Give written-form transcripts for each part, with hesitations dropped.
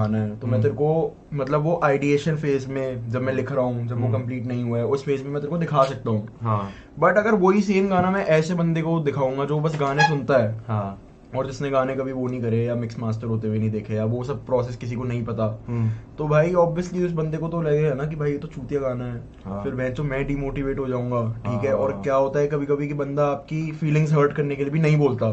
गाना है तो मैं तेरे को मतलब वो आइडिएशन फेज में जब मैं लिख रहा हूँ, जब वो कंप्लीट नहीं हुआ है उस फेज में मैं तेरे को दिखा सकता हूँ। हाँ बट अगर वही सेम गाना मैं ऐसे बंदे को दिखाऊंगा जो बस गाने सुनता है हाँ और जिसने गाने कभी वो नहीं करे या मिक्स मास्टर होते हुए नहीं देखे या वो सब प्रोसेस किसी को नहीं पता, तो भाई ऑब्वियसली उस बंदे को तो लगेगा ना कि भाई ये तो चूतिया गाना है। हाँ। फिर मैं डिमोटिवेट हो जाऊंगा, ठीक है। और हाँ। क्या होता है कभी कभी कि बंदा आपकी फीलिंग्स हर्ट करने के लिए भी नहीं बोलता,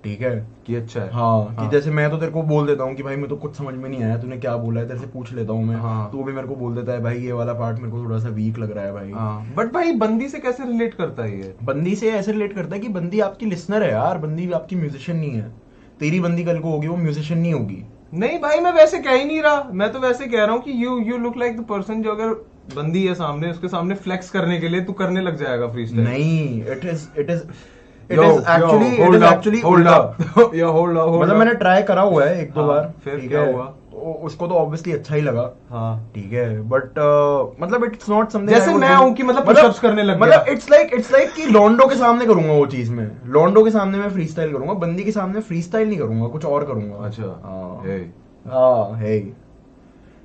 ठीक है। कि अच्छा है। हाँ, कि जैसे मैं तो तेरे को बोल देता हूँ कि भाई मैं तो कुछ समझ में नहीं आया, तूने क्या बोला है, तेरे से पूछ लेता हूँ मैं। हाँ। तो वो भी मेरे को बोल देता है भाई ये वाला पार्ट मेरे को थोड़ा सा वीक लग रहा है भाई। हाँ बट भाई बंदी से कैसे रिलेट करता है ये? बंदी से ऐसे रिलेट करता है कि बंदी आपकी लिसनर है यार, बंदी आपकी म्यूजिशियन नहीं है। तेरी बंदी कल को होगी वो म्यूजिशियन नहीं होगी। नहीं भाई मैं वैसे कह ही नहीं रहा, मैं तो वैसे कह रहा हूँ कि you look like the person जो अगर बंदी है सामने उसके सामने फ्लेक्स करने के लिए तू करने लग जाएगा फ्री स्टाइल। नहीं, it is actually hold up मतलब मैंने ट्राई करा हुआ है एक दो बार, फिर ठीक क्या है। हुआ? तो उसको तो ऑब्वियसली अच्छा ही लगा, हाँ ठीक है। बट मतलब इट्स नॉट समथिंग जैसे मैं हूं कि मतलब पुशअप्स करने लग गया। मतलब इट्स लाइक कि लॉन्डो के सामने करूंगा वो चीज मैं, लॉन्डो के सामने मैं फ्री स्टाइल करूंगा, बंदी के सामने फ्री स्टाइल नहीं करूंगा, कुछ और करूंगा। अच्छा हाँ हे हाँ हे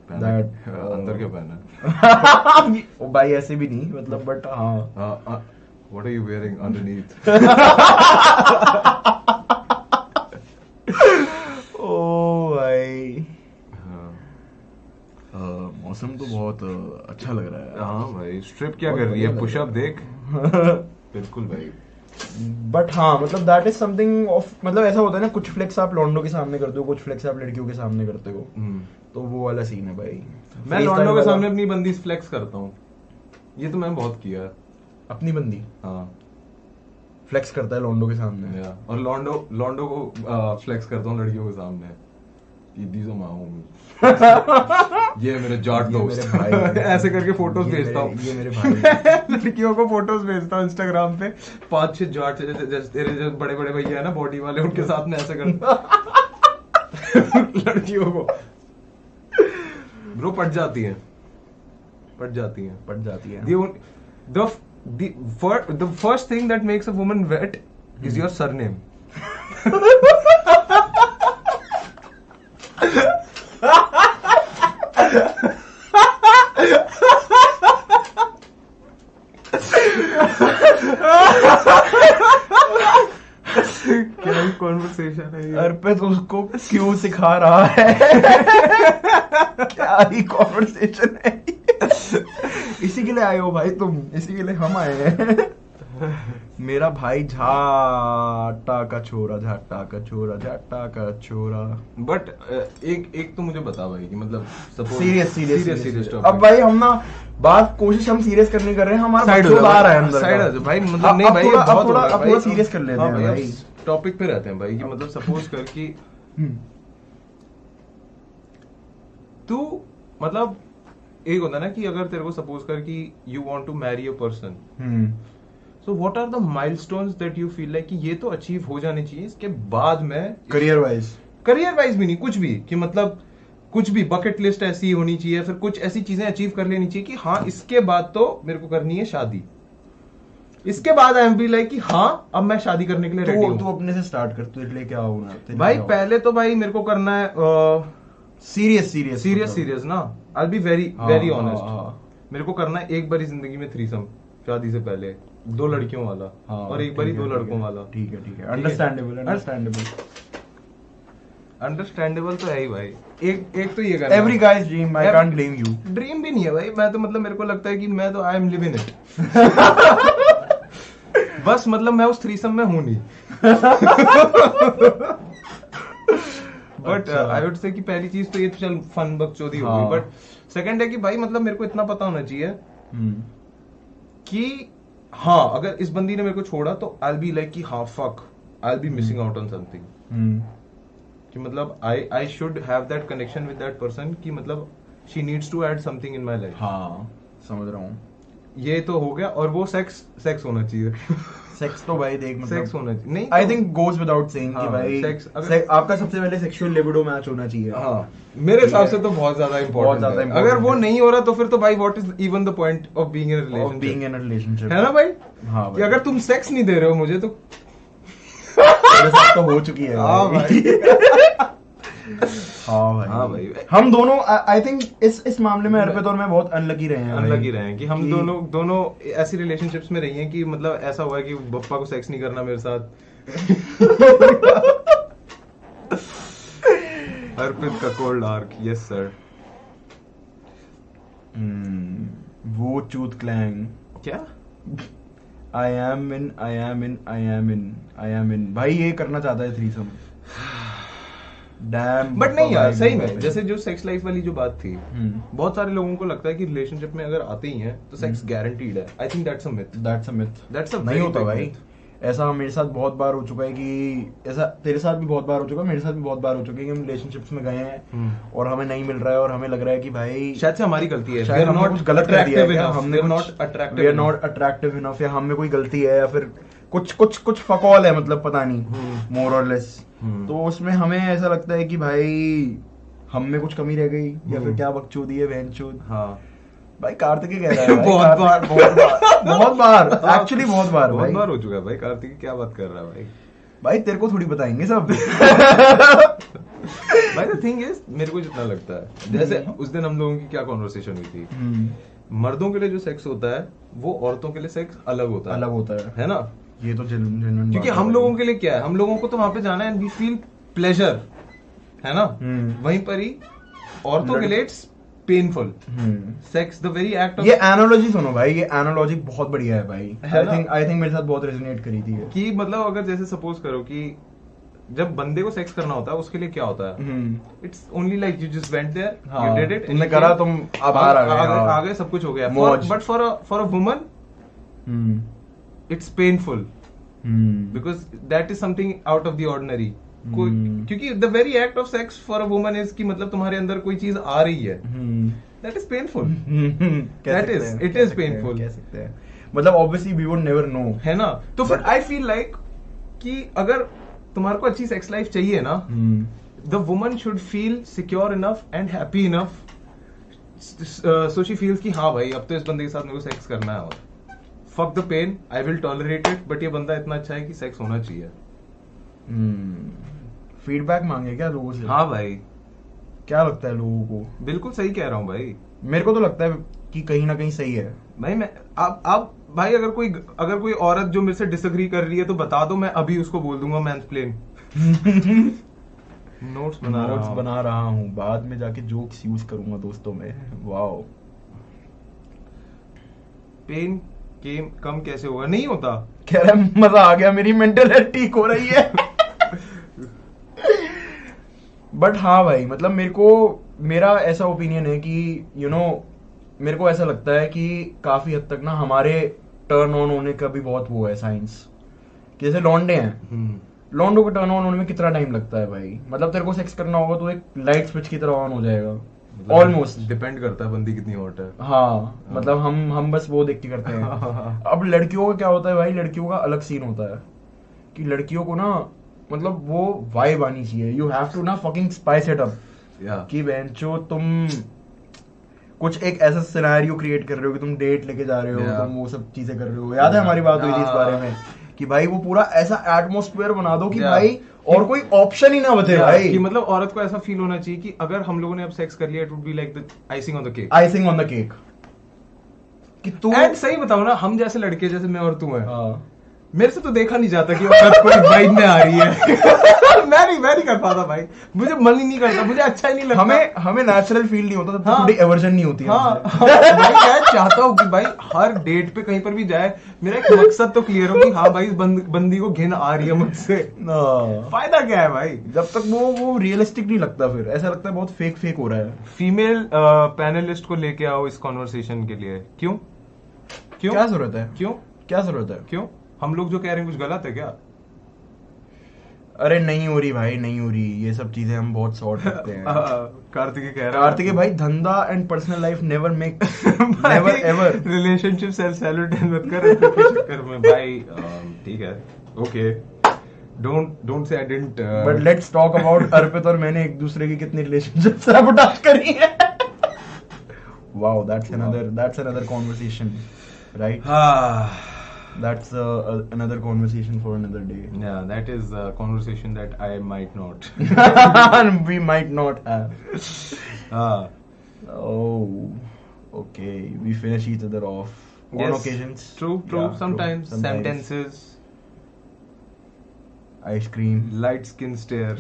अंदर क्या पहना है? ओ भाई ऐसे भी नहीं मतलब, बट हाँ what are you wearing underneath? ओ भाई हाँ मौसम तो बहुत अच्छा लग रहा है। हाँ भाई स्ट्रिप क्या कर रही है, पुशअप देख। बिल्कुल भाई। बट हाँ मतलब दैट इज समथिंग ऑफ, मतलब ऐसा होता है ना, कुछ फ्लेक्स आप लॉन्डो के सामने करते हो, कुछ फ्लेक्स आप लड़कियों के सामने करते हो, तो वो वाला सीन है भाई। मैं लॉन्डो के सामने अपनी बंदी फ्लेक्स करता हूँ, ये तो मैंने बहुत किया है। अपनी बंदी हाँ फ्लेक्स करता है लॉन्डो के सामने, और लॉन्डो को फ्लेक्स करता हूँ लड़कियों के सामने। दीदी मैं हूँ, ये मेरे जाट दोस्त, ऐसे करके फोटोज भेजता हूँ। ये मेरे भाई लड़कियों को फोटोज भेजता हूँ इंस्टाग्राम पे, 5-6 जाट जैसे तेरे जो बड़े बड़े भैया है ना बॉडी वाले, उनके साथ में ऐसे करता लड़कियों को। ब्रो पट जाती है। The first thing that makes a woman wet is your surname. क्या कॉन्वर्सेशन है ये? अर्पित उसको क्यों सिखा रहा है? क्या ही कॉन्वर्सेशन है? इसी के लिए आए हो भाई तुम, इसी के लिए हम आए हैं। मेरा भाई झाटा का छोरा, झाटा का छोरा, झाटा का छोरा। बट एक तो मुझे बता भाई कि मतलब सीरियस अब भाई हम ना बात कोशिश हम सीरियस करने कर रहे हैं, हमारा बकचोद आ रहा है अंदर साइड भाई, मतलब नहीं भाई थोड़ा सीरियस कर लेते हैं भाई, टॉपिक पे रहते हैं भाई कि मतलब सपोज कर कि तू मतलब एक होता है ना कि अगर तेरे को सपोज कर कि you want to marry a person, so what are the milestones that you feel like कि ये तो अचीव हो जाने चाहिए, इसके बाद में करियर वाइज भी नहीं, कुछ भी कि मतलब कुछ भी बकेट लिस्ट ऐसी होनी चाहिए, फिर कुछ ऐसी चीजें अचीव कर लेनी चाहिए कि हाँ इसके बाद तो मेरे को करनी है शादी, इसके बाद आई एम बी लाइक कि हाँ अब मैं शादी करने के लिए रेडी हूं। तू अपने से स्टार्ट कर, तू इसलिए क्या होना भाई पहले तो भाई मेरे को करना है सीरियस ना, आई विल बी वेरी ऑनेस्ट। मेरे को करना है एक बारी जिंदगी में थ्रीसम, शादी से पहले 2 लड़कियों वाला और एक बारी 2 लड़कों वाला। ठीक है अंडरस्टैंडेबल तो है ही भाई। एक तो ये करना, every guys dream, I can't blame you. Dream भी नहीं है भाई, मैं तो मतलब मेरे को लगता है कि मैं तो आई एम लिविंग इट। बस मतलब मैं उस थ्रीसम में हूं नहीं। बट आई वुड से कि पहली चीज तो ये चल फन बकचोदी हो गई, बट सेकंड है कि भाई मतलब मेरे को इतना पता होना चाहिए कि हाँ अगर इस बंदी ने मेरे को छोड़ा तो आई विल बी लाइक कि हाँ fuck I will be missing out on something, कि मतलब I should have that connection with that person, कि मतलब she needs to add something in my life. हाँ समझ रहा हूँ। ये तो हो गया, और वो सेक्स होना चाहिए। सेक्स तो भाई देख मतलब सेक्स होना चाहिए, नहीं I think goes without saying कि हाँ, भाई सेक्स आपका सबसे पहले सेक्सुअल लिबिडो मैच होना चाहिए। हाँ मेरे हिसाब से तो बहुत ज्यादा इंपॉर्टेंट है। अगर वो नहीं हो रहा तो फिर तो भाई what is even the point of being in a relationship, है ना भाई? हाँ कि अगर तुम सेक्स नहीं दे रहे हो मुझे तो तो हो चुकी है। हाँ भाई। हाँ भाई हम दोनों आई थिंक इस मामले में अर्पित और मैं बहुत अनलकी रहे हैं। अनलकी रहे हैं कि हम दोनों ऐसी रिलेशनशिप्स में रही हैं कि मतलब ऐसा हुआ है कि पप्पा को सेक्स नहीं करना मेरे साथ। अर्पित का कोल्ड आर्क, यस सर। वो चूत क्लैंग क्या? I am in भाई ये करना चाहता है थ्रीसम। डैम। बट नहीं यार सही में, जैसे जो सेक्स लाइफ वाली जो बात थी, बहुत सारे लोगों को लगता है कि रिलेशनशिप में अगर आते ही हैं तो सेक्स गारंटीड है। I think that's a myth. नहीं होता भाई ऐसा। मेरे साथ बहुत बार हो चुका है कि ऐसा तेरे साथ भी बहुत बार हो चुका है, मेरे साथ भी बहुत बार हो चुका है कि हम रिलेशनशिप्स में गए हैं और हमें नहीं मिल रहा है और हमें लग रहा है कि भाई शायद से हमारी गलती है, शायद हमने कुछ गलत कर दिया है, हमने we are not attractive enough, या हम में कोई गलती है या फिर कुछ फकौल है, मतलब पता नहीं, मोर और लेस। तो उसमें हमें ऐसा लगता है कि भाई हम में कुछ कमी रह गई या फिर क्या बकचोदी है बहनचोद। हाँ भाई कार्तिक कह रहा है बहुत बार एक्चुअली बहुत बार हो चुका है भाई। कार्तिक क्या बात कर रहा है भाई तेरे को थोड़ी बताएंगे सब। भाई द थिंग इज, मेरे को जितना लगता है, जैसे उस दिन हम लोगों की क्या कॉन्वर्सेशन हुई थी, मर्दों के लिए जो सेक्स होता है वो औरतों के लिए सेक्स अलग होता है ना? ये तो जेन्युइन, क्योंकि हम लोगों के लिए क्या है, हम लोगों को तो वहां पे जाना है एंड वी फील प्लेजर, है ना? वहीं पर ही औरतों के लिए it's painful sex, the very act of. ये एनालॉजी सुनो भाई, ये एनालॉजी बहुत बढ़िया है भाई। आई थिंक मेरे साथ बहुत रेजोनेट करी थी कि मतलब अगर जैसे सपोज करो कि जब बंदे को सेक्स करना होता है उसके लिए क्या होता है, it's only like you just went there, you did it, तुमने करा, तुम अब आ गए, सब कुछ हो गया। But for a woman it's painful because that is something out of the ordinary. क्योंकि the very act of sex for a woman is कि मतलब तुम्हारे अंदर कोई चीज आ रही है, that is painful, it is painful कह सकते हैं। मतलब obviously we would never know, है ना? तो फिर आई फील लाइक कि अगर तुम्हारे को अच्छी सेक्स लाइफ चाहिए ना, the woman should feel secure enough and happy enough so she feels कि हाँ भाई अब तो इस बंदे के साथ मेरे को सेक्स करना है, और fuck the pain, I will tolerate it, but ये बंदा इतना अच्छा है कि सेक्स होना चाहिए। फीडबैक मांगे क्या लोगों से? हाँ भाई, क्या लगता है लोगों को? बिल्कुल सही कह रहा हूँ भाई। मेरे को तो लगता है कि कहीं ना कहीं सही है भाई। मैं आप भाई अगर कोई औरत जो मेरे से डिसएग्री कर रही है तो बता दो, मैं अभी उसको बोल दूंगा मैंसप्लेन। नोट्स बना रहा हूँ, बाद में जाके जोक्स यूज करूंगा दोस्तों में। वाओ। पेन कम कैसे होगा? नहीं होता। कह रहा है मजा आ गया, मेरी मेंटल हेल्थ ठीक हो रही है। बट हाँ भाई, मतलब मेरा ऐसा ओपिनियन है कि मेरे को ऐसा लगता है कि काफी हद तक ना हमारे टर्न ऑन होने का भी बहुत वो है साइंस। जैसे लौंडे हैं, लौंडों को टर्न ऑन होने में कितना टाइम लगता है भाई? मतलब तेरे को सेक्स करना होगा तो एक लाइट स्विच की तरह ऑन हो जाएगा, ऑलमोस्ट। डिपेंड करता है बंदी कितनी हॉट है। हाँ, मतलब हम बस वो देख के करते हैं। अब लड़कियों का क्या होता है भाई, लड़कियों का अलग सीन होता है कि लड़कियों को ना मतलब वो वाइब आनी चाहिए। यू हैव टू ना फकिंग स्पाइस इट अप कि बहनचो तुम कुछ एक ऐसा सिनेरियो क्रिएट कर रहे हो कि तुम डेट लेके जा रहे हो, तुम वो सब चीजें कर रहे हो। याद है हमारी बात हुई थी इस बारे में कि भाई वो पूरा ऐसा एटमॉस्फेयर बना दो कि भाई और कोई ऑप्शन ही ना बचे भाई। कि मतलब औरत को ऐसा फील होना चाहिए कि अगर हम लोगों ने अब सेक्स कर लिया, it would be like the icing on the cake. Icing on the cake कि तू सही बताओ ना, हम जैसे लड़के, जैसे मैं और तू है, मेरे से तो देखा नहीं जाता कि औरत कोई वाइब में आ रही है। मैं नहीं कर पाता भाई, मुझे मन ही नहीं करता, मुझे अच्छा ही नहीं लगता। हमें नेचुरल फील नहीं होता, तब थोड़ी एवर्जन नहीं होती है। भाई मैं चाहता हूँ कि भाई हर डेट पे कहीं पर भी जाए, मेरा एक मकसद तो क्लियर हो कि हाँ भाई इस बंदी को घिन आ रही है मुझसे। फायदा क्या है भाई? जब तक वो रियलिस्टिक नहीं लगता, फिर ऐसा लगता है बहुत फेक हो रहा है। फीमेल पैनलिस्ट को लेके आओ इस कॉन्वर्सेशन के लिए। क्यों क्या जरूरत है? क्या जरूरत है? क्यों हम लोग जो कह रहे हैं कुछ गलत है क्या? अरे नहीं हो रही भाई, नहीं हो रही। ये सब चीजें हम बहुत सॉर्ट करते हैं। कार्तिक कह रहा है, कार्तिक भाई धंधा and personal life never make never ever relationship self salutation मत कर इसके चक्कर में भाई। ठीक है, okay, don't say I didn't, but let's talk about Arpit और मैंने एक दूसरे की कितनी रिलेशनशिप सैबोटाज करी है। Wow, that's another conversation, right? That's another conversation for another day. Yeah, that is a conversation that I might not. We might not have. Ah, Oh, okay. We finish each other off on yes. occasions. True. Yeah, Sometimes sentences, Ice cream. light skin stare.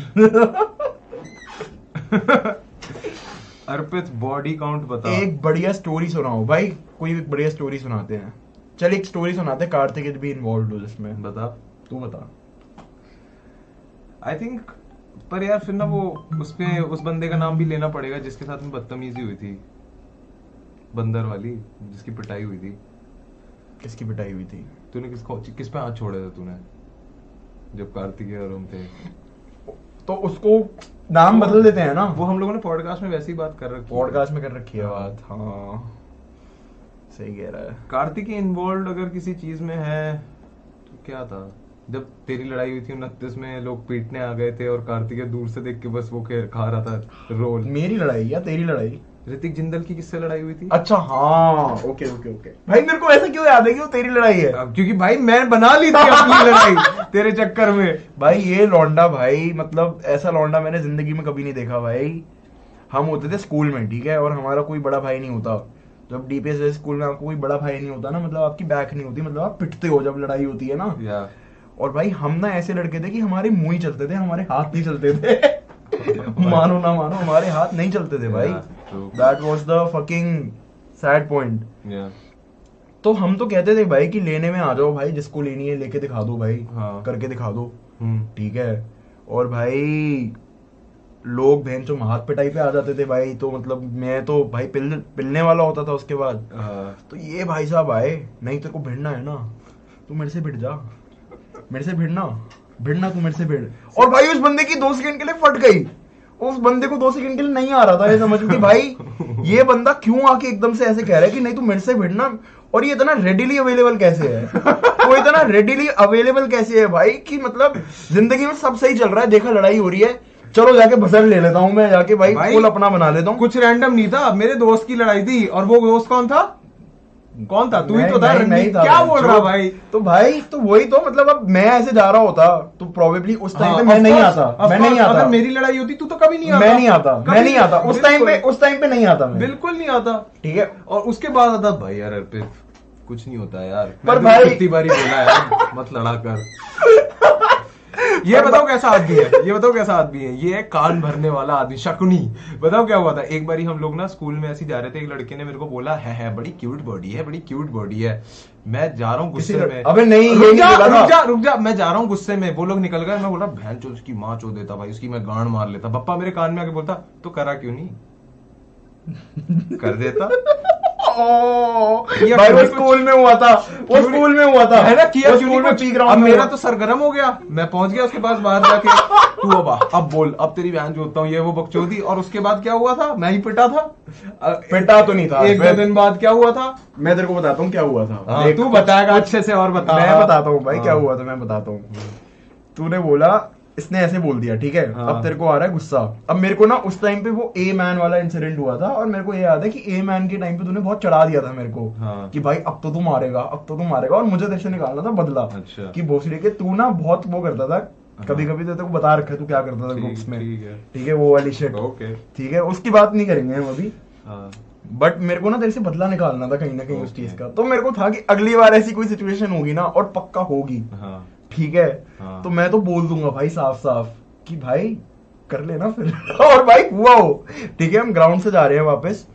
Arpit body count बता. एक बढ़िया story सुनाओ भाई, कोई एक बढ़िया story सुनाते हैं. चल एक स्टोरी सुनाते हैं, कार्तिक भी इन्वॉल्व हो जिसमें. बता. तू बता. आई थिंक पर यार फिर ना वो उसमें उस बंदे का नाम भी लेना पड़ेगा जिसके साथ में बदतमीजी हुई थी, बंदर वाली जिसकी पिटाई हुई थी. किसकी पिटाई हुई थी? तूने किस पे हाथ छोड़े थे तूने जब कार्तिक और हम थे? तो उसको नाम बदल देते हैं ना. वो हम लोगों ने पॉडकास्ट में वैसी बात कर रखी है. पॉडकास्ट में कर रखी है बात. हाँ सही कह रहा है. कार्तिक इन्वॉल्व अगर किसी चीज में है तो क्या था? जब तेरी लड़ाई हुई थी 29 में, लोग पीटने आ गए थे और कार्तिक दूर से देख के बस वो खा रहा था रोल. मेरी लड़ाई या तेरी लड़ाई? ऋतिक जिंदल की किससे लड़ाई हुई थी? अच्छा हाँ, ओके ओके ओके. भाई मेरे को ऐसा क्यों याद है कि वो तेरी लड़ाई है? क्योंकि भाई मैं बना ली थी अपनी लड़ाई तेरे चक्कर में. भाई ये लौंडा भाई, मतलब ऐसा लौंडा मैंने जिंदगी में कभी नहीं देखा भाई. हम होते थे स्कूल में, ठीक है, और हमारा कोई बड़ा भाई नहीं होता. जब डीपीएस स्कूल में आपको कोई बड़ा भाई नहीं होता ना, मतलब आपकी बैक नहीं होती, मतलब आप पिटते हो जब लड़ाई होती है ना. या और भाई हम ना ऐसे लड़के थे कि हमारे मुंह ही चलते थे, हमारे हाथ नहीं चलते थे. मानो ना मानो, हमारे हाथ नहीं चलते थे भाई. That was the fucking sad point. तो हम तो कहते थे भाई कि लेने में आ जाओ भाई, जिसको लेनी है लेके दिखा दो भाई. हाँ. करके दिखा दो. ठीक है. और भाई लोग बहन जो हाथ पिटाई पे आ जाते थे भाई, तो मतलब मैं तो भाई पिलने वाला होता था उसके बाद. तो ये भाई साहब आए, नहीं तेरे को भिड़ना है ना, तू मेरे से भिड़ जा, मेरे से भिड़ना तू मेरे से भिड़. और भाई उस बंदे की 2 सेकंड के लिए फट गई. उस बंदे को 2 सेकंड के लिए नहीं आ रहा था ये समझ कि भाई ये बंदा क्यों आके एकदम से ऐसे कह रहा है कि नहीं तू मेरे से भिड़ना. और ये इतना रेडिली अवेलेबल कैसे है? वो इतना रेडिली अवेलेबल कैसे है भाई कि मतलब जिंदगी में सब सही चल रहा है, देखा लड़ाई हो रही है, चलो जाके भसड़ ले लेता हूँ मैं, जाके भाई फुल अपना बना लेता हूँ. कुछ रैंडम नहीं था, मेरे दोस्त की लड़ाई थी. और वो दोस्त कौन था? तू ही तो था. नहीं था. क्या बोल रहा भाई? तो भाई तो वही तो मतलब, अब मैं ऐसे जा रहा होता तो प्रोबेबली उस टाइम पे मैं नहीं आता. अगर मेरी लड़ाई होती तू तो कभी नहीं आता. मैं नहीं आता उस टाइम पे नहीं आता मैं. बिल्कुल नहीं आता. ठीक है. और उसके बाद आता भाई यार अर्पित कुछ नहीं होता यार. पर भाई कितनी बारी बोला यार मत लड़ा कर. ये बताओ कैसा आदमी है, ये है कान भरने वाला आदमी, शकुनी. बताओ क्या हुआ था. एक बारी हम लोग ना स्कूल में ऐसे जा रहे थे, एक लड़के ने मेरे को बोला है बड़ी क्यूट बॉडी है. मैं जा रहा हूँ गुस्से में. अबे नहीं, रुक जा. मैं जा रहा हूँ गुस्से में, वो लोग निकल गए. मैं बोला बहन चो उसकी माँ चो देता भाई, उसकी मैं गांड मार लेता. पप्पा मेरे कान में आके बोलता तो करा क्यों नहीं, कर देता. भाई वो स्कूल में हुआ था है ना. किया स्कूल में पीक रहा. अब मेरा तो सरगरम हो गया. मैं पहुंच गया उसके पास बाहर जाके, तू अब बोल, अब तेरी बहन जोतता हूँ, ये वो बकचोदी. और उसके बाद क्या हुआ था? मैं ही पिटा था. पिटा तो नहीं था. 1-2 दिन बाद क्या हुआ था मैं तेरे को बताता हूँ क्या हुआ था. तू बताएगा अच्छे से और बता. मैं बताता हूँ भाई क्या हुआ था, मैं बताता हूँ. तूने बोला इसने ऐसे बोल दिया, ठीक है. अब तेरे को आ रहा है गुस्सा. अब मेरे को ना उस टाइम पे वो ए मैन वाला इंसिडेंट हुआ था, और मेरे को ये याद है कि ए मैन के टाइम पे तूने बहुत चढ़ा दिया था मेरे को. कि भाई अब तो तू मारेगा, और मुझे तेरे से निकालना था बदला. कि भोसड़ी के तू ना बहुत वो करता था. कभी कभी तो तेरे को बता रखा है तू क्या करता था ग्रुप्स में. ठीक है वो वाली शिट. ठीक है उसकी बात नहीं करेंगे हम अभी. बट मेरे को ना तेरे से बदला निकालना था कहीं ना कहीं उस चीज का. तो मेरे को था कि अगली बार ऐसी कोई सिचुएशन होगी ना, और पक्का होगी, ठीक है, तो मैं तो बोल दूंगा भाई साफ कि भाई कर लेना फिर. और भाई हुआ हो. ठीक है हम ग्राउंड से जा रहे हैं वापस.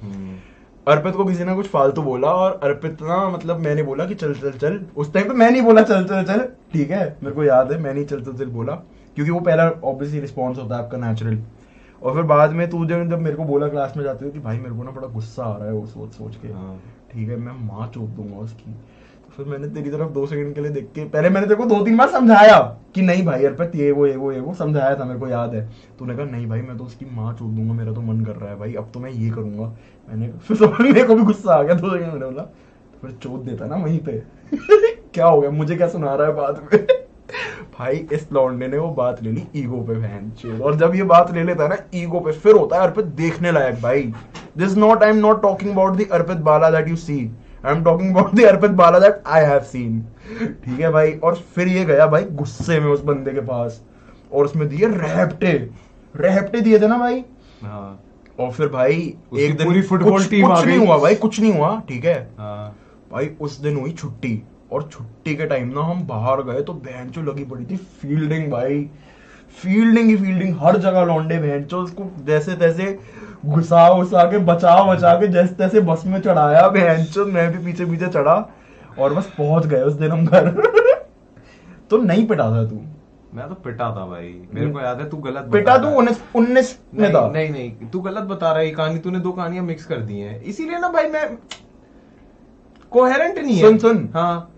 अर्पित को किसी ने कुछ फालतू बोला, और अर्पित ना मतलब मैंने बोला कि चल चल चल. उस टाइम पे मैं नहीं बोला चल चल चल, ठीक है मेरे को याद है, मैं नहीं चल चल चल बोला, क्योंकि वो पहला ऑब्वियसली रिस्पॉन्स होता है आपका नेचुरल. और फिर बाद में तू जब मेरे को बोला क्लास में जाते हो कि भाई मेरे को ना बड़ा गुस्सा आ रहा है वो सोच के, ठीक है मैं माँ चोट दूंगा उसकी. फिर मैंने तेरी तरफ 2 सेकंड के लिए देख के, पहले मैंने तेरे को 2-3 बार समझाया कि नहीं भाई अर्पित ये वो समझाया था, मेरे को याद है. तूने कहा नहीं भाई मैं तो उसकी माँ चोट दूंगा, मेरा तो मन कर रहा है भाई, अब तो मैं ये करूंगा. मैंने फिर तो मेरे को भी गुस्सा आ गया 2 सेकंड. मैंने बोला तो फिर चोट देता ना वहीं पे. क्या हो गया, मुझे क्या सुना रहा है बाद में. भाई इस लौंडे ने वो बात ले ली ईगो पे बहन. और जब ये बात ले लेता है ना ईगो पे, फिर होता है अर्पित देखने लायक भाई. This not, I am not talking about the Arpit Bala that you see. I am talking about the Arpit Bala that I have seen. ठीक है भाई, और फिर ये गया भाई गुस्से में उस बंदे के पास और उसमें दिए रहपटे दिए थे ना भाई। हाँ। और फिर भाई एक दिन पूरी फुटबॉल टीम आ कुछ गई। नहीं हुआ भाई, कुछ नहीं हुआ। ठीक है हाँ। भाई उस दिन हुई छुट्टी, और छुट्टी के टाइम ना हम बाहर गए तो बहनचो लगी पड़ी थी फील्डिंग भाई, फील्डिंग ही फील्डिंग, हर जगह लौंडे बहनचो उसको जैसे तैसे घुसा उसा के बचा के जैसे तैसे बस में चढ़ाया बहनचो, मैं भी पीछे पीछे चढ़ा और बस पहुंच गए उस दिन हम घर। तो नहीं पिटा था तू? मैं तो पिटा था भाई, मेरे को याद है। तू गलत पिटा तू 19 में था। नहीं, तू गलत बता रहा है। ये कहानी तूने 2 कहानियां मिक्स कर दी हैं, इसीलिए ना भाई मैं कोहेरेंट नहीं है। सुन हाँ,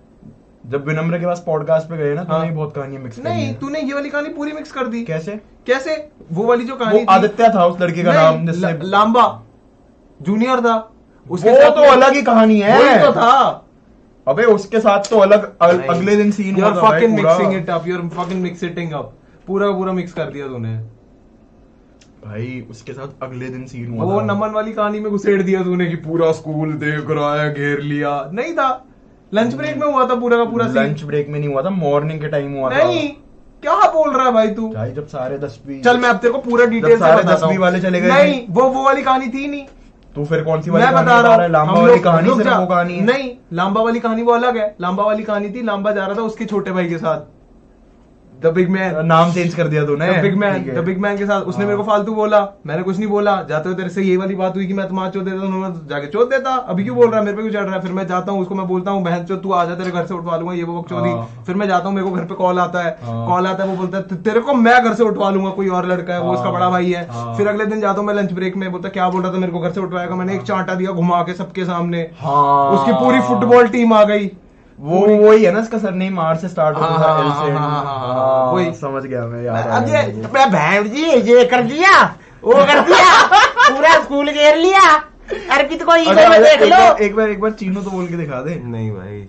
जब विनम्र के पास पॉडकास्ट पे गए ना, तूने हाँ। बहुत कहानियां मिक्स करी नहीं, हैं। तूने ये वाली कहानी पूरी मिक्स कर दी। कैसे? वो वाली जो वो कहानी थी, आदित्य था उस लड़के का नाम, जिससे लांबा जूनियर था, उसके वो साथ तो अलग ही कहानी है। वही तो था। अबे उसके साथ तो अलग अगले दिन सीन हुआ You're था भाई fucking पूरा। mixing it up. You're fucking mixing up. पूरा मिक्स कर दिया तूने। भाई उसके साथ अगले दिन सीन हुआ वो था। नमन वाली कहानी में घुसेड़ दिया तूने कि पूरा स्कूल देख रहा है, घेर लिया। नहीं था, लंच ब्रेक में हुआ था पूरा का पूरा सीन। लंच ब्रेक में नहीं हुआ था, मॉर्निंग के टाइम हुआ था। नहीं, क्या बोल रहा है भाई तू? भाई जब सारे 10-20 चल मैं अब तेरे को पूरा डिटेल से सारे बताता 10-20 वाले चले हूँ। गए। नहीं, वो वाली कहानी थी नहीं। तू फिर कौन सी वाली मैं कहानी बता रहा हूँ, लांबा हम वाली लोग कहानी रुक सिर्फ जा। वो कहानी है। नहीं, लांबा वाली कहानी वो अलग है। लांबा वाली कहानी थी, लांबा जा रहा था उसके छोटे भाई के साथ, द बिग मैन। नाम चेंज कर दिया तूने। द बिग मैन, ठीक है। द बिग मैन के साथ उसने हाँ। मेरे को फालतू बोला, मैंने कुछ नहीं बोला। जाते हुए तेरे से ये वाली बात हुई कि मैं तुम्हारा चोद देता हूँ, मैं जाके चोद देता। अभी क्यों बोल रहा है, मेरे पे क्यों चढ़ रहा है? फिर मैं जाता हूँ उसको, मैं बोलता हूँ बहन चोद तू आ जा, तेरे घर से उठवा लूंगा, ये वो बकचोदी। हाँ। फिर मैं जाता हूँ, मेरे को घर पे कॉल आता है, हाँ। कॉल आता है, वो बोलता है तेरे को मैं घर से उठवा लूंगा, कोई और लड़का है, वो उसका बड़ा भाई है। हाँ। फिर अगले दिन जाता हूँ मैं लंच ब्रेक में, बोलता क्या बोल रहा था, मेरे को घर से उठवाएगा। मैंने एक चांटा दिया घुमा के सबके सामने, हाँ। उसकी पूरी फुटबॉल टीम आ गई। वो वही है ना, इसका सरनेम आर से स्टार्ट होता हाँ, है, एल हाँ, से। हाँ, हाँ, हाँ, हाँ, वही। समझ गया मैं, याद आ अब गया ये मुझे। मैं बहन जी ये कर दिया, वो कर दिया, पूरा स्कूल घेर लिया। अर्पित को ईगो में देख लो। एक बार चीनू तो बोल के दिखा दे। नहीं भाई,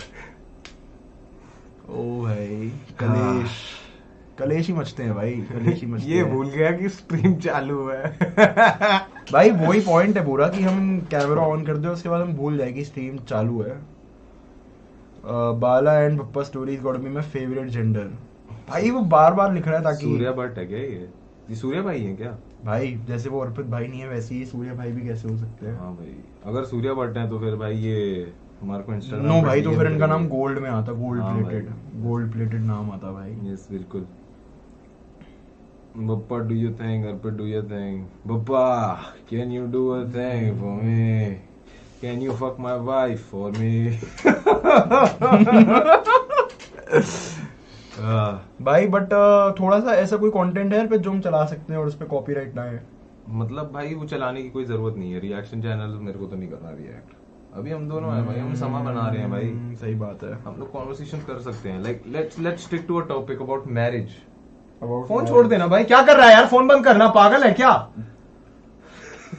ओ भाई कलेश ही मचते हैं भाई, कलेश ही मचते ये हैं। भूल गया कि स्ट्रीम चालू है। भाई वही पॉइंट है पूरा कि हम कैमरा ऑन कर दे, उसके बाद हम भूल जाए कि स्ट्रीम चालू है। Bala and Pappa stories got be my favourite gender. भाई वो बार लिख रहा है ताकि सूर्या भट्ट है क्या ये सूर्या भाई है क्या? भाई जैसे वो अर्पित भाई नहीं है, वैसे ही सूर्या भाई भी कैसे हो सकते हैं? हाँ भाई, अगर सूर्या भट्ट है तो फिर भाई ये हमारे को इंस्टाग्राम नो भाई, तो फिर इनका नाम गोल्ड में आता, हाँ गोल्ड प्लेटेड नाम आता भाई। यस बिल्कुल। Bappa do you think, Arpit do you think, Bappa can you do a thing for me, can you fuck my wife for me? भाई बट थोड़ा सा ऐसा कोई कंटेंट है पे जो हम चला सकते हैं और उस पे कॉपीराइट ना है? मतलब भाई वो चलाने की कोई जरूरत नहीं है। रिएक्शन चैनल मेरे को तो नहीं करना रिएक्ट। अभी हम दोनों हैं भाई, हम समा बना रहे हैं भाई। सही बात है। हम लोग कॉन्वर्सेशन कर सकते हैं। Like let's stick to a topic about marriage. About phone marriage. छोड़ देना भाई, क्या कर रहा है यार? फोन बंद करना, पागल है क्या?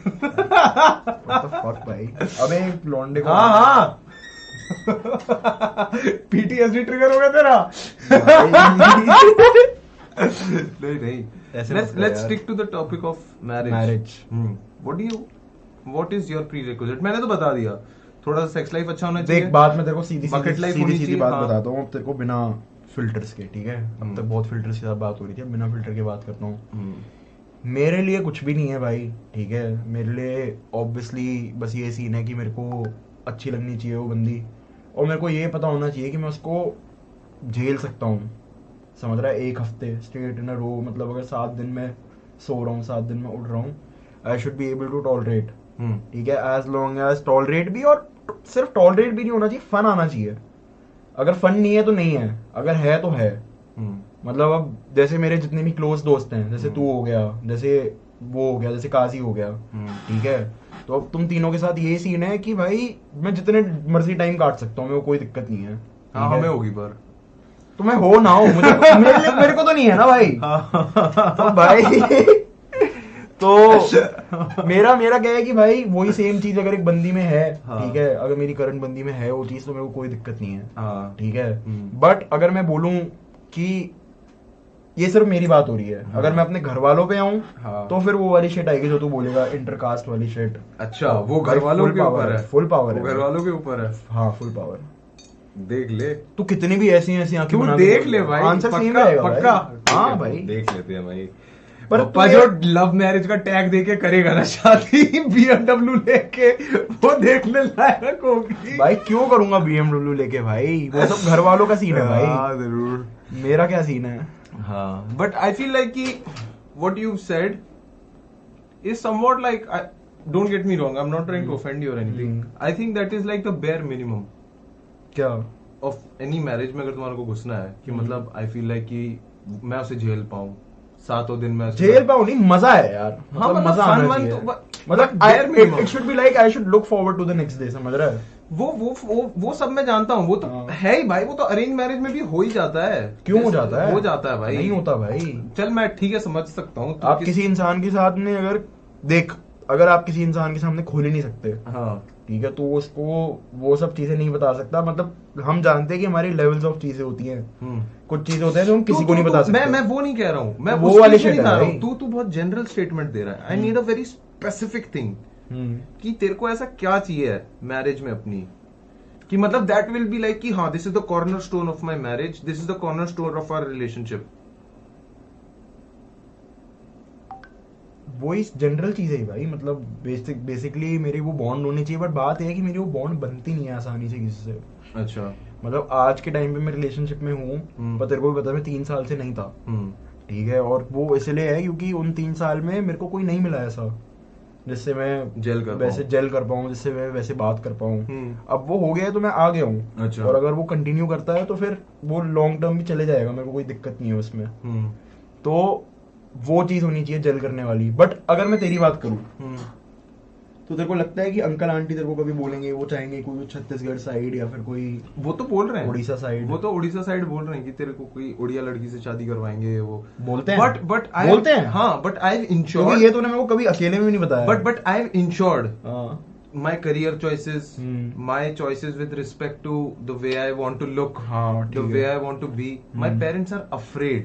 What the fuck भाई? अबे लौंडे को हाँ पीटीएसडी ट्रिगर हो गया तेरा। नहीं ऐसे मत कर लेट्स यार। Stick to the topic of marriage. Marriage. What is your prerequisite? मैंने तो बता दिया, थोड़ा सा सेक्स लाइफ अच्छा होना चाहिए। देख बात मैं तेरे को सीधी Bucket life होनी सीधी चाहिए, बात हाँ। बताता हूँ अब तेरे को, बिना फिल्टर्स के। ठीक है, अब तक बहुत फिल्टर्स के साथ बात हो रही थी, अब बिना फिल्टर के बात करता हूँ। मेरे लिए कुछ भी नहीं है भाई। ठीक है, मेरे लिए ऑब्वियसली बस ये सीन है कि मेरे को अच्छी लगनी चाहिए वो बंदी, और मेरे को ये पता होना चाहिए कि मैं उसको झेल सकता हूँ। समझ रहा है? 1 हफ्ते स्ट्रेट इन अ रो, मतलब अगर 7 दिन में सो रहा हूँ, 7 दिन में उठ रहा हूँ, I should be able to tolerate. ठीक है, एज लॉन्ग एज टॉलरेट भी, और सिर्फ टॉलरेट भी नहीं होना चाहिए, फन आना चाहिए। अगर फन नहीं है तो नहीं है, अगर है तो है। मतलब अब जैसे मेरे जितने भी क्लोज दोस्त हैं, जैसे तू हो गया, जैसे वो हो गया, जैसे काजी हो गया, ठीक है, तो अब तुम तीनों के साथ ये सीन है कि भाई मैं जितने मर्जी टाइम काट सकता हूँ, मेरे को कोई दिक्कत नहीं है। हाँ हमें होगी पर तुम्हें हो ना हो, मुझे मेरे को तो नहीं है ना भाई। तो भाई तो मेरा क्या है कि भाई वही सेम चीज अगर एक बंदी में है, ठीक है, अगर मेरी करंट बंदी में है वो चीज, तो मेरे को कोई दिक्कत नहीं है। ठीक है, बट अगर मैं बोलूं कि ये सिर्फ मेरी बात हो रही है। अगर मैं अपने घर वालों पे आऊँ हाँ। तो फिर वो वाली शिट आएगी जो तू बोलेगा, इंटरकास्ट वाली शिट। अच्छा, वो घर वालों के ऊपर है, फुल पावर है, घर वालों के ऊपर है। हाँ फुल पावर। देख ले तू कितनी भी ऐसी आंखें तू बना देख ले भाई, आंसर सेम पक्का रहेगा पक्का। हाँ भाई देख लेते हैं भाई। पर पापा जो लव मैरिज का टैग देके करेगा ना शादी BMW लेके, वो देखने लायक होगी भाई। क्यों करूंगा BMW लेके भाई, वो सब घर वालों का सीन है भाई। हाँ जरूर, मेरा क्या सीन है। हाँ बट आई फील लाइक कि what you said is somewhat like, don't get me wrong, I'm not trying to offend you or anything. I think that is like the bare minimum क्या of any marriage में अगर तुम्हारे को घुसना है कि मतलब I feel like कि मैं उसे झेल पाऊँ, 7 दिन में झेल पाऊँ नहीं, मजा है यार। हाँ मतलब मजा आना चाहिए। मतलब it should be like I should look forward to the next day, समझ रहा है। वो सब मैं जानता हूँ, वो तो है ही भाई, वो तो अरेंज मैरिज में भी हो ही जाता है। क्यों हो जाता है? हो जाता है भाई, नहीं होता भाई। चल मैं ठीक है समझ सकता हूँ। आप किसी इंसान के साथ में अगर आप किसी इंसान के सामने खोल ही नहीं सकते, हाँ ठीक है, तो उसको वो सब चीजें नहीं बता सकता। मतलब हम जानते हैं कि हमारी लेवल्स ऑफ चीजें होती हैं, कुछ चीजें होते हैं जो हम किसी को नहीं बता सकते। मैं वो नहीं कह रहा हूँ, मैं वो वाली शिट है। तू बहुत जनरल स्टेटमेंट दे रहा है। I need a very specific thing कि तेरे को ऐसा क्या चाहिए मैरिज में अपनी, कि मतलब दैट विल बी लाइक कि हाँ this is the cornerstone of my marriage, this is the cornerstone of our relationship. वो इस जनरल चीज है भाई। मतलब बेसिकली मेरी वो बॉन्ड होनी चाहिए, बट बात यह है कि मेरी वो बॉन्ड बनती नहीं है आसानी से किसी से। अच्छा, मतलब आज के टाइम पे मैं रिलेशनशिप में हूँ, पर तेरे को भी पता है मैं 3 साल से नहीं था, ठीक है। और वो इसलिए है क्योंकि उन 3 साल में मेरे को कोई नहीं मिला ऐसा जिससे मैं जेल कर पाऊँ, जिससे मैं वैसे बात कर पाऊँ। अब वो हो गया है तो मैं आ गया हूँ। अच्छा। और अगर वो कंटिन्यू करता है तो फिर वो लॉन्ग टर्म भी चले जाएगा, मेरे को कोई दिक्कत नहीं है उसमें। तो वो चीज होनी चाहिए जेल करने वाली। बट अगर मैं तेरी बात करूँ तो तेरे को लगता है कि अंकल आंटी तेरे को कभी बोलेंगे, वो चाहेंगे कोई छत्तीसगढ़ साइड या फिर कोई, वो तो बोल रहे हैं उड़ीसा साइड, वो तो उड़ीसा साइड बोल रहे हैं कि तेरे को कोई उड़िया लड़की से शादी करवाएंगे, वो बोलते हैं। बट बोलते हैं, हाँ बट आई हैव इंश्योर्ड, ये तूने मेरे को कभी अकेले में भी नहीं बताया। But I have insured my career choices, my choices with respect to the way I want to look, the way I want to be. My parents are afraid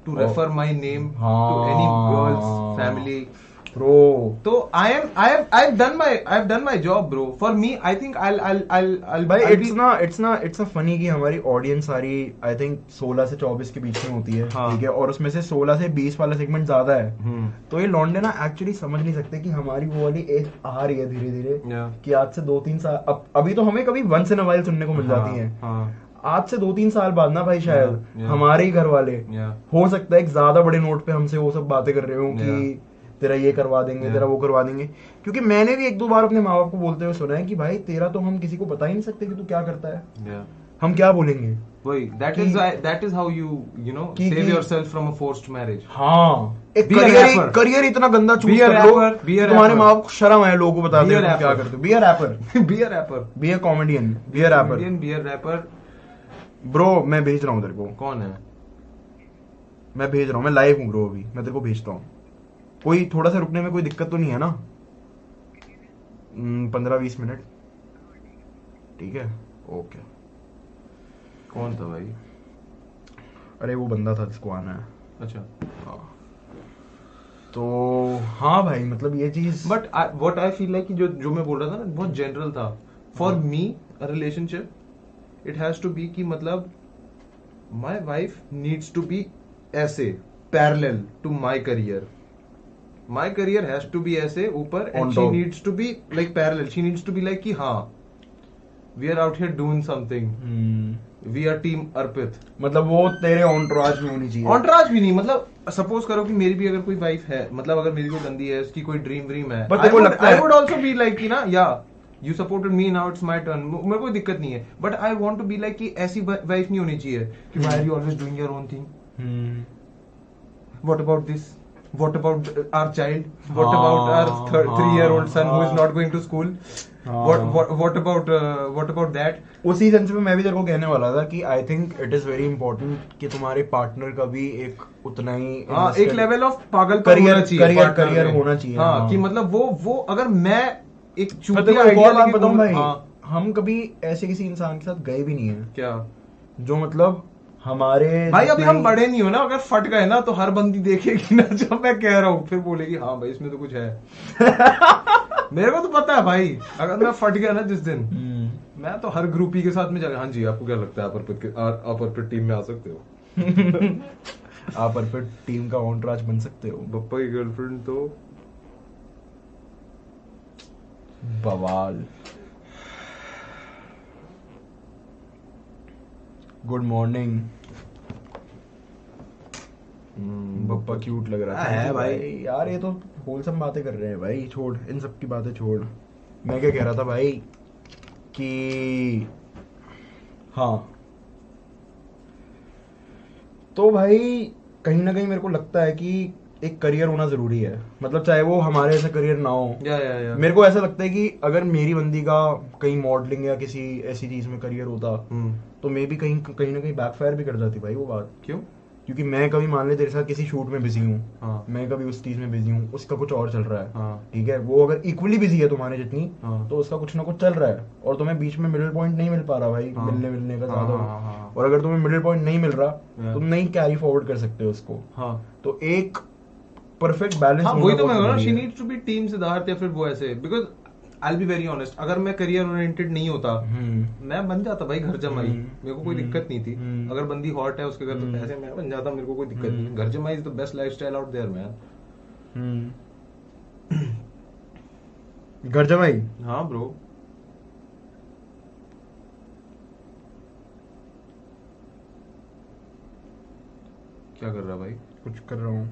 to refer my name to any girl's family, bro. So I've done my job, bro. For me, I think I'll भाई it's a funny कि हमारी audience सारी I think 16 से 24 के बीच में होती है, ठीक है, और उसमें से 16 से 20 वाला सेगमेंट ज्यादा है। तो ये लौंडे ना एक्चुअली समझ नहीं सकते कि हमारी वो वाली एज आ रही है धीरे धीरे, कि आज से 2-3 साल अभी तो हमें कभी वंस इन अ वाइल सुनने को मिल जाती है, आज से 2-3 साल बाद ना भाई शायद हमारे ही घर वाले हो सकता है एक ज्यादा बड़े नोट पे हमसे वो सब बातें कर रहे हो कि तेरा ये करवा देंगे, तेरा वो करवा देंगे। क्योंकि मैंने भी 1-2 बार अपने माँ बाप को बोलते हुए सुना है कि भाई तेरा तो हम किसी को बता ही नहीं सकते कि तू क्या करता है, हम क्या बोलेंगे। वही that is how you know save yourself from a forced marriage. हाँ, एक करियर इतना गंदा चूज कर लो तुम्हारे माँ बाप को शर्म है लोगों को बता दे क्या करते हो। Be a rapper, be a comedian, be a rapper. Bro मैं भेज रहा हूँ तेरे को। कौन है? मैं भेज रहा हूँ, मैं लाइव हूँ ब्रो अभी, मैं तेरे को भेजता हूँ। कोई थोड़ा सा रुकने में कोई दिक्कत तो नहीं है ना? 15-20 मिनट, ठीक है, ओके। कौन था भाई? अरे वो बंदा था जिसको आना है। अच्छा हाँ, तो हाँ भाई मतलब ये चीज, but what I feel like जो मैं बोल रहा था ना बहुत जनरल था। For me a relationship it has to be कि मतलब my wife needs to be ऐसे parallel to my career, my career has to be ऐसे ऊपर, and she needs to be like parallel, she needs to be like कि हाँ we are out here doing something, we are team अर्पित। मतलब वो तेरे ऑन्टराज में होनी चाहिए। ऑन्टराज भी नहीं, मतलब सपोज करो कि मेरी भी अगर कोई वाइफ है, मतलब अगर मेरी कोई बंदी है, उसकी कोई ड्रीम है, I would also be like कि ना yeah you supported me, now it's my turn, मेरे कोई दिक्कत नहीं है, but I want to be like कि ऐसी वाइफ नहीं होनी चाहिए कि why are you always doing your own thing, what about this, what about our child, what about our 3-year-old son who is not going to school, what about that। उसी sense में मैं भी तेरे को कहने वाला था कि I think it is very important कि तुम्हारे पार्टनर का भी एक उतना ही एक लेवल ऑफ पागल करियर होना चाहिए। हाँ, कि मतलब वो अगर मैं एक चूतिया आइडिया लेके बताऊं भाई, हम कभी ऐसे किसी इंसान के साथ गए भी नहीं है क्या, जो मतलब हमारे भाई अभी हम बड़े नहीं हो ना, अगर फट गए ना तो हर बंदी देखेगी ना जो मैं कह रहा हूँ, फिर बोलेगी हाँ भाई इसमें तो कुछ है। मेरे को तो पता है भाई, अगर मैं फट गया ना जिस दिन, मैं तो हर ग्रुपी के साथ में जाकर, हाँ जी आपको क्या लगता है आप अर्पित टीम में आ सकते हो? आप अर्पित टीम का ऑनराज बन सकते हो। बप्पा की गर्लफ्रेंड तो बवाल। Good morning. बप्पा क्यूट लग रहा है भाई। यार ये तो होलसम बातें कर रहे हैं भाई, छोड़ इन सब की बातें छोड़। मैं क्या कह रहा था भाई कि हाँ, तो भाई कहीं ना कहीं मेरे को लगता है कि एक करियर होना जरूरी है, मतलब चाहे वो हमारे ऐसा करियर ना हो। या। मेरे को ऐसा लगता है कि अगर मेरी बंदी का कहीं मॉडलिंग या किसी ऐसी चीज में करियर होता तो मे भी कहीं ना कहीं बैकफायर भी कर जाती भाई वो बात। क्यों? क्योंकि मैं कभी मान ले तेरे साथ किसी शूट में बिजी हूँ, हाँ। मैं कभी उस चीज में बिजी हूँ, उसका कुछ और चल रहा है, हाँ। ठीक है, वो अगर इक्वली बिजी है तुम्हारे जितनी, हाँ। तो उसका कुछ ना कुछ चल रहा है और तुम्हें बीच में मिडिल पॉइंट नहीं मिल पा रहा भाई। हाँ। मिलने का हाँ, ज्यादा हाँ, हाँ। और अगर तुम्हें मिडिल पॉइंट नहीं मिल रहा Yeah. तुम नहीं कैरी फॉरवर्ड कर सकते उसको। हाँ। तो एक परफेक्ट बैलेंस। हाँ वही तो मैं बोल she needs to be team Siddharth या फिर वो ऐसे, because I be very honest, अगर मैं करियर ओरिएंटेड नहीं होता मैं बन जाता भाई घर जमाई, मेरे को कोई दिक्कत नहीं थी। अगर बंदी हॉट है उसके घर तो पैसे, मैं बन जाता, मेरे को कोई दिक्कत नहीं। घर जमाई is the best lifestyle out there man. घर जमाई, हाँ ब्रो। क्या कर रहा भाई? कुछ कर रहा हूँ।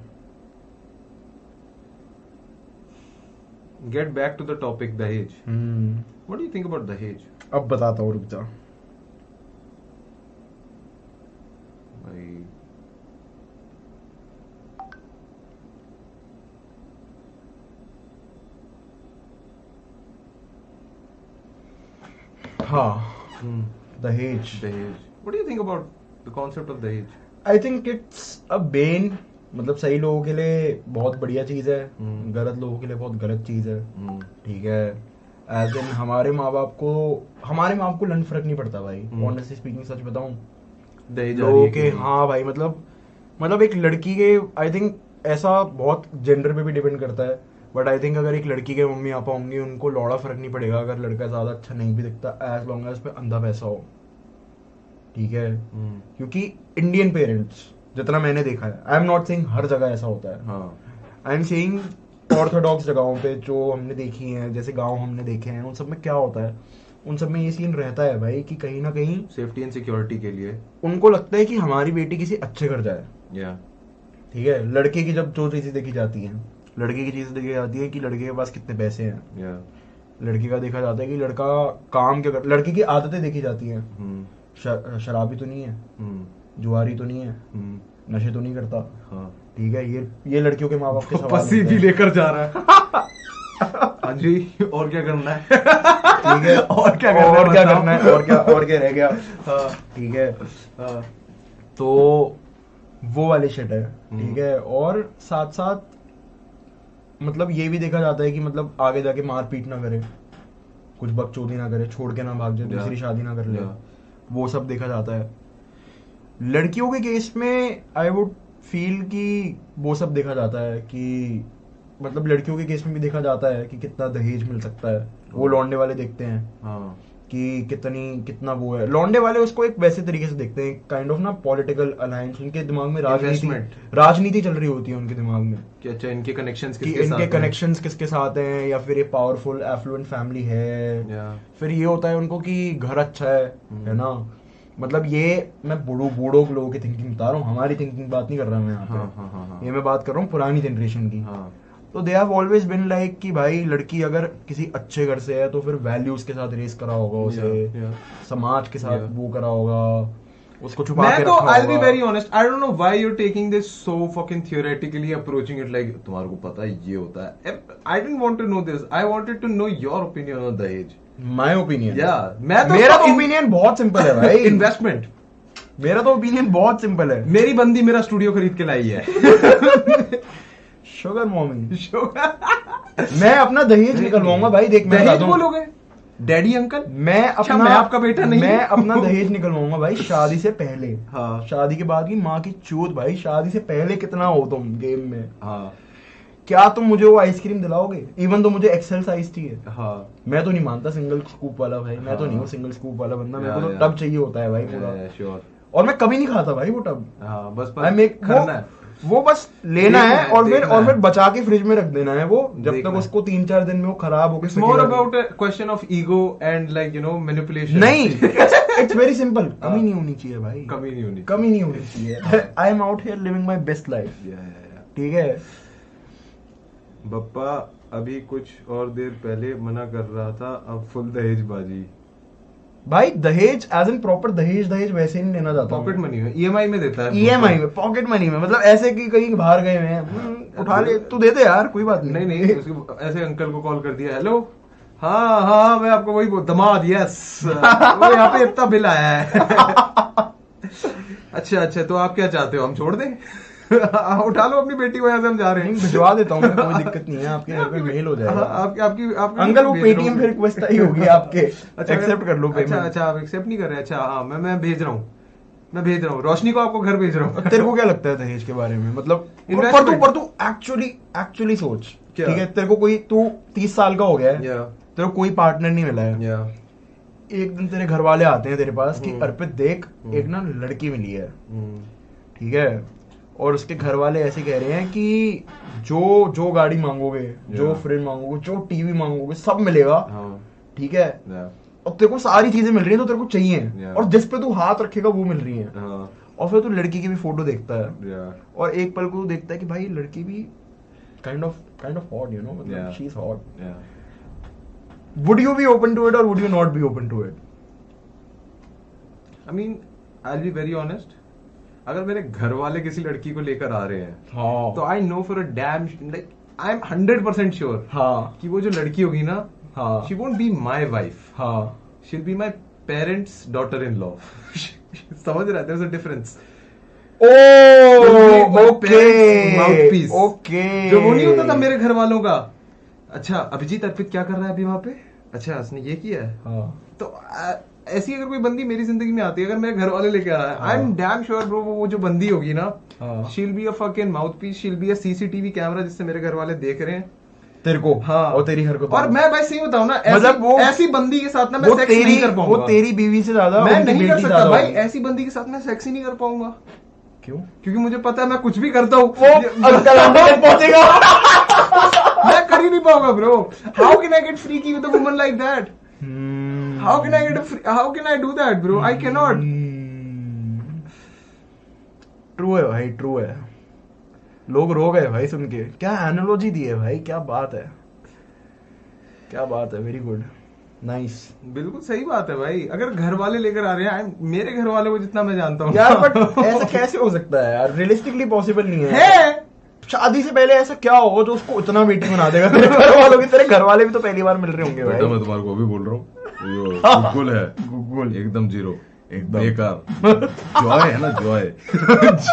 Get back to the topic, Dahej. What do you think about Dahej? अब बताता हूँ, रुक जा भाई। हाँ, दहेज। What do you think about the concept of Dahej? I think it's a bane, मतलब सही लोगों के लिए बहुत बढ़िया चीज है, गलत लोगों के लिए बहुत गलत चीज है, ठीक है। एज इन हमारे माँ बाप को लन फर्क नहीं पड़ता भाई, ऑनेस्टली स्पीकिंग सच बताऊं, लोगों के। हाँ भाई, मतलब एक लड़की के, आई थिंक ऐसा बहुत जेंडर पे भी डिपेंड करता है, बट आई थिंक अगर एक लड़की के मम्मी पापा होंगे उनको लौड़ा फर्क नहीं पड़ेगा अगर लड़का ज्यादा अच्छा नहीं भी दिखता, एज लॉन्ग एज पे अंधा पैसा हो, ठीक है। क्योंकि इंडियन पेरेंट्स, जितना मैंने देखा है, आई एम नॉट सेइंग हर जगह ऐसा होता है, आई एम सेइंग ऑर्थोडॉक्स जगहों पे जो हमने देखी हैं, जैसे गांव हमने देखे हैं, उन सब में क्या होता है, उन सब में ये सीन रहता है भाई कि कहीं ना कहीं सेफ्टी एंड सिक्योरिटी के लिए उनको लगता है कि हमारी बेटी किसी अच्छे घर जाए, ठीक है। लड़के की जब जो चीजें देखी जाती हैं, लड़के की चीजें देखी जाती है कि लड़के के पास कितने पैसे हैं, लड़के का देखा जाता है कि लड़का काम क्या कर, लड़के की आदतें देखी जाती हैं, शराबी तो नहीं है, जुआरी तो नहीं है, नशे तो नहीं करता, ठीक है। ये लड़कियों के माँ बाप के सवाल पसी भी लेकर जा रहा है। हाँ जी, और क्या करना है? ठीक है, और क्या करना है, और क्या रह गया, ठीक है। तो वो वाली शिट है, ठीक है। और साथ साथ मतलब ये भी देखा जाता है कि मतलब आगे जाके मारपीट ना करे, कुछ बकचोदी ना करे, छोड़ के ना भाग जाए, दूसरी शादी ना कर ले, वो सब देखा जाता है। लड़कियों के केस में आई वुड फील कि वो सब देखा जाता है कि मतलब लड़कियों के केस में भी देखा जाता है कि कितना दहेज मिल सकता है, वो लौंडे वाले देखते हैं कि कितना वो है। लौंडे वाले उसको एक वैसे तरीके से देखते हैं, काइंड ऑफ ना पॉलिटिकल अलायंस, उनके दिमाग में राजनीति चल रही होती है उनके दिमाग में कि अच्छा इनके कनेक्शंस किसके साथ हैं, या फिर ये पावरफुल एफ्लुएंट फैमिली है, फिर ये होता है उनको कि घर अच्छा है ना। मतलब ये मैं बूढ़ों लोगों की थिंकिंग बता रहा हूँ, हमारी थिंकिंग बात नहीं कर रहा मैं यहाँ पे। ये मैं बात कर रहा हूँ पुरानी जनरेशन की। तो they have always been like कि भाई लड़की अगर किसी अच्छे घर से है तो फिर वैल्यूज के साथ रेस करा होगा उसे, समाज के साथ वो करा होगा, उसको छुपा के रखा होगा। I'll be very honest, I don't know why you're taking this so fucking theoretically approaching it like तुम्हारे को पता है ये होता है। I didn't want to know this, I wanted to know your opinion on Dahej. My opinion? Yeah, मेरा तो opinion बहुत सिंपल है भाई। इन्वेस्टमेंट, मेरा तो ओपिनियन बहुत सिंपल है। मेरी बंदी मेरा स्टूडियो खरीद के लाई है। Sugar mommy. मैं अपना दहेज निकलवाऊंगा भाई, देख मैं दहेज बोलोगे? डैडी अंकल, मैं अच्छा, अपना मैं आपका बेटा नहीं। मैं अपना दहेज निकलवाऊंगा भाई शादी से पहले। हाँ। शादी के बाद की माँ की चूत भाई, शादी से पहले कितना हो तुम गेम में। हाँ क्या तुम मुझे वो आइसक्रीम दिलाओगे? इवन तो मुझे एक्सेल साइज चाहिए। हाँ मैं तो नहीं मानता सिंगल स्कूप वाला भाई, मैं तो नहीं हूँ सिंगल स्कूप वाला बंदा, मेरे को तो टब चाहिए होता है भाई पूरा। श्योर। और मैं कभी नहीं खाता भाई वो टब। हाँ बस I make- करना है। वो बस लेना है और देखना फिर है। बचा के फ्रिज में रख देना है वो, जब देखना तक है। उसको 3-4 दिन में वो खराब हो It's more about a question of ego and like you know manipulation. नहीं, इट्स वेरी सिंपल। कमी नहीं होनी चाहिए भाई, कमी नहीं होनी। कमी नहीं होनी चाहिए। I am out here living my best life. ठीक है। बप्पा अभी कुछ और देर पहले मना कर रहा था, अब फुल दहेजबाजी। भाई दहेज एज इन प्रॉपर दहेज वैसे ही नहीं लेना चाहता। पॉकेट मनी में, ईएमआई में देता है। ईएमआई में, पॉकेट मनी में, मतलब ऐसे कि कहीं बाहर गए हुए हैं, उठा ले तू दे दे यार, कोई बात नहीं। नहीं उसको ऐसे अंकल को कॉल कर दिया, हेलो हाँ हाँ मैं आपको वही दमाद, यस वो यहाँ पे इतना बिल आया है। अच्छा तो आप क्या चाहते हो, हम छोड़ दें? उठा लो अपनी बेटी को, यहाँ से हम जा रहे हैं। भिजवा देता हूँ, कोई दिक्कत नहीं है, आपके घर पे मेल हो जाएगा। आपकी अंकल वो पेटीएम फिर रिक्वेस्ट आई होगी आपके, एक्सेप्ट कर लो पेमेंट। अच्छा आप एक्सेप्ट नहीं कर रहे? अच्छा हाँ मैं भेज रहा हूँ, रोशनी को आपको घर भेज रहा हूँ। तेरे को क्या लगता है दहेज के बारे में? मतलब पर तू एक्चुअली सोच, ठीक है, तेरे को कोई, तू 30 साल का हो गया है, तेरे को कोई पार्टनर नहीं मिला है, एक दिन तेरे घर वाले आते हैं तेरे पास कि अर्पित देख एक ना लड़की मिली है, ठीक है, और उसके घर वाले ऐसे कह रहे हैं कि जो गाड़ी मांगोगे, जो फ्रिज मांगोगे, जो टीवी मांगोगे, सब मिलेगा, ठीक है, और तेरे को सारी चीजें मिल रही हैं तो तेरे को चाहिए, और जिस पे तू हाथ रखेगा वो मिल रही है, और फिर तू लड़की की भी फोटो देखता है, और एक पल को तू देखता है कि भाई लड़की भी kind of hot, you know, मतलब she is hot. Would you be open to it or would you not be open to it? I mean, I'll be very honest. अगर मेरे घर वाले किसी लड़की को लेकर आ रहे हैं, हाँ, तो I know for a damn like I'm 100% sure, हाँ, कि वो जो लड़की होगी ना, हाँ, she won't be my wife, हाँ, she'll be my parents' daughter-in-law. समझ रहा है? There's a difference. Mouthpiece, okay, जो वो नहीं होता था मेरे घर वालों का, अच्छा अभिजीत अर्पित क्या कर रहा है अभी वहां पे, अच्छा उसने ये किया है, हाँ, तो ऐसी अगर कोई बंदी मेरी जिंदगी में आती है, अगर मेरे घर वाले लेके आ रहा है, I am damn sure bro वो जो बंदी होगी ना, she'll be a fucking mouthpiece, she'll be a CCTV camera जिससे मेरे घर वाले देख रहे हैं तेरे को, हाँ, और तेरी हरकत, और मैं भाई सही बताऊं ना, मतलब वो ऐसी बंदी के साथ ना मैं सेक्स नहीं कर पाऊंगा, वो तेरी बीवी से ज्यादा मैं नहीं कर सकता भाई, ऐसी बंदी के साथ मैं सेक्स ही नहीं कर पाऊंगा। क्यों? क्योंकि मुझे पता है मैं कुछ भी करता हूँ पहुंचेगा। मैं कर ही नहीं पाऊंगा bro. How can I get freaky with a woman like that? How can I do that bro? I can not. True है भाई, ट्रू है। लोग रो गए भाई सुन के, क्या एनालॉजी दी है भाई, क्या बात है, क्या बात है, वेरी गुड, नाइस। बिल्कुल सही बात है भाई। अगर घर वाले लेकर आ रहे हैं, मेरे घर वाले को जितना मैं जानता हूँ यार, बट ऐसा कैसे हो सकता है यार, रियलिस्टिकली पॉसिबल नहीं है। शादी से पहले ऐसा क्या होगा जो उसको उतना बेटी बना देगा तेरे घर वालों की? तेरे घर वाले भी तो पहली बार मिल रहे होंगे भाई। मैं तुम्हारे को भी बोल रहा हूँ, गूगल है, गूगल एकदम जीरो, एकदम बेकार। जॉय है ना, जॉय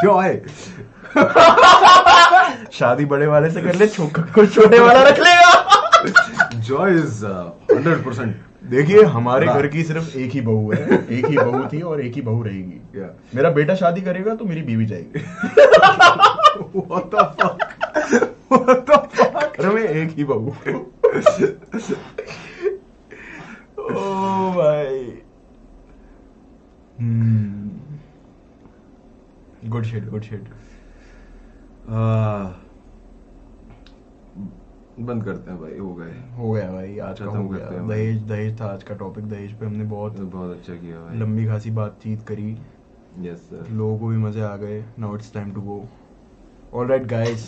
जॉय। शादी बड़े वाले से कर ले, छोटे वाला रख लेगा। Joy is 100%। देखिए हमारे घर की सिर्फ एक ही बहू है, एक ही बहू थी और एक ही बहू रहेगी। मेरा बेटा शादी करेगा तो मेरी बीवी जाएगी। What the fuck? What the fuck? अरे मैं एक ही बहू। ओ भाई, गुड शिट, गुड शिट। बंद करते हैं भाई, हो गया भाई, आज का हो गया। दहेज था आज का टॉपिक, दहेज पे हमने बहुत अच्छा किया भाई, लंबी खासी बातचीत करी। यस सर, लोगों को भी मजे आ गए। Now it's time to go. Alright guys,